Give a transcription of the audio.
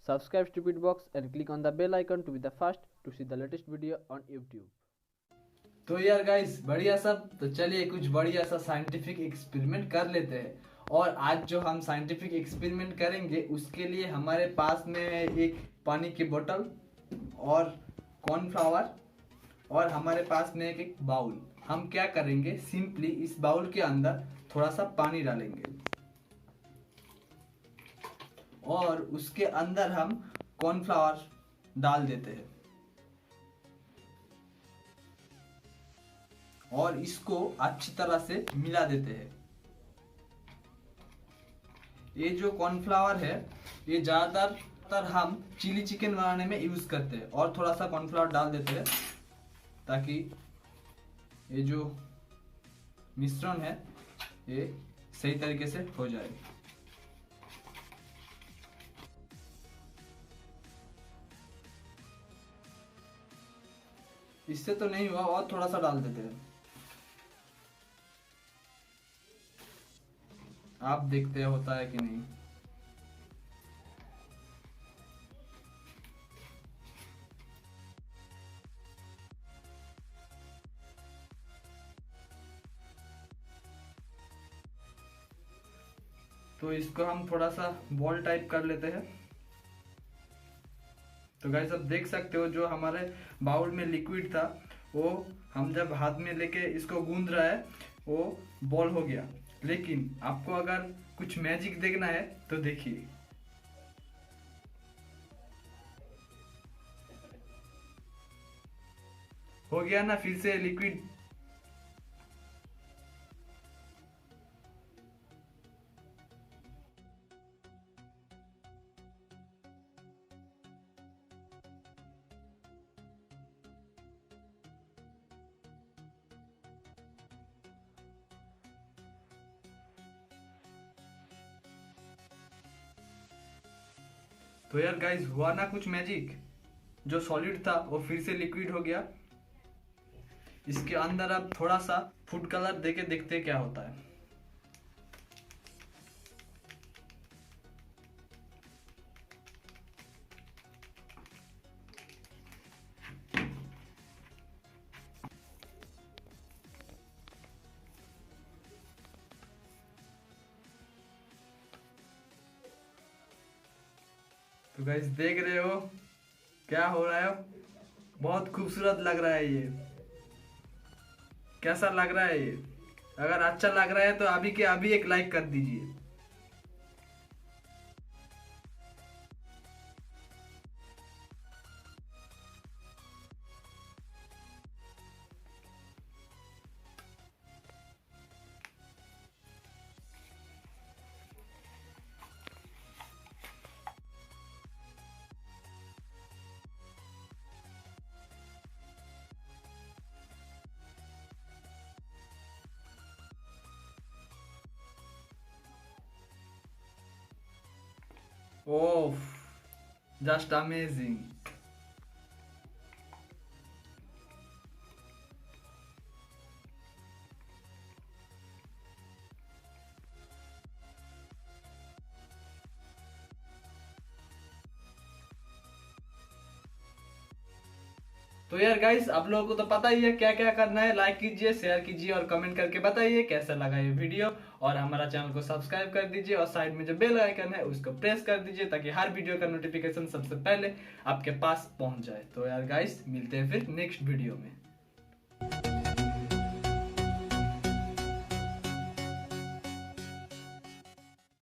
Subscribe stupid box and click on the bell icon to be the first to see the latest video on YouTube. तो यार guys बढ़िया सब। तो चलिए कुछ बढ़िया सा साइंटिफिक एक्सपेरिमेंट कर लेते हैं। और आज जो हम साइंटिफिक एक्सपेरिमेंट करेंगे उसके लिए हमारे पास में एक पानी की बोतल और कॉर्नफ्लावर और हमारे पास में एक बाउल। हम क्या करेंगे, सिंपली इस बाउल के अंदर थोड़ा सा पानी डालेंगे और उसके अंदर हम कॉर्नफ्लावर डाल देते हैं और इसको अच्छी तरह से मिला देते हैं। ये जो कॉर्नफ्लावर है ये ज्यादातर हम चिली चिकन बनाने में यूज करते हैं और थोड़ा सा कॉर्नफ्लावर डाल देते हैं ताकि ये जो मिश्रण है ये सही तरीके से हो जाए। इससे तो नहीं हुआ और थोड़ा सा डाल देते हैं। आप देखते हैं होता है कि नहीं। तो इसको हम थोड़ा सा बॉल टाइप कर लेते हैं। तो गाइस आप देख सकते हो जो हमारे बाउल में लिक्विड था वो हम जब हाथ में लेके इसको गूंद रहा है वो बॉल हो गया। लेकिन आपको अगर कुछ मैजिक देखना है तो देखिए, हो गया ना फिर से लिक्विड। तो यार गाइस हुआ ना कुछ मैजिक, जो सॉलिड था वो फिर से लिक्विड हो गया। इसके अंदर अब थोड़ा सा फूड कलर देके देखते हैं क्या होता है। तो गाइस देख रहे हो क्या हो रहा है, बहुत खूबसूरत लग रहा है। ये कैसा लग रहा है? ये अगर अच्छा लग रहा है तो अभी के अभी एक लाइक कर दीजिए। ओह, जस्ट अमेजिंग। तो यार गाइस आप लोगों को तो पता ही है क्या क्या करना है। लाइक कीजिए, शेयर कीजिए और कमेंट करके बताइए कैसा लगा ये वीडियो। और हमारा चैनल को सब्सक्राइब कर दीजिए और साइड में जो बेल आइकन है उसको प्रेस कर दीजिए ताकि हर वीडियो का नोटिफिकेशन सबसे पहले आपके पास पहुंच जाए। तो यार गाइस मिलते हैं फिर नेक्स्ट वीडियो में।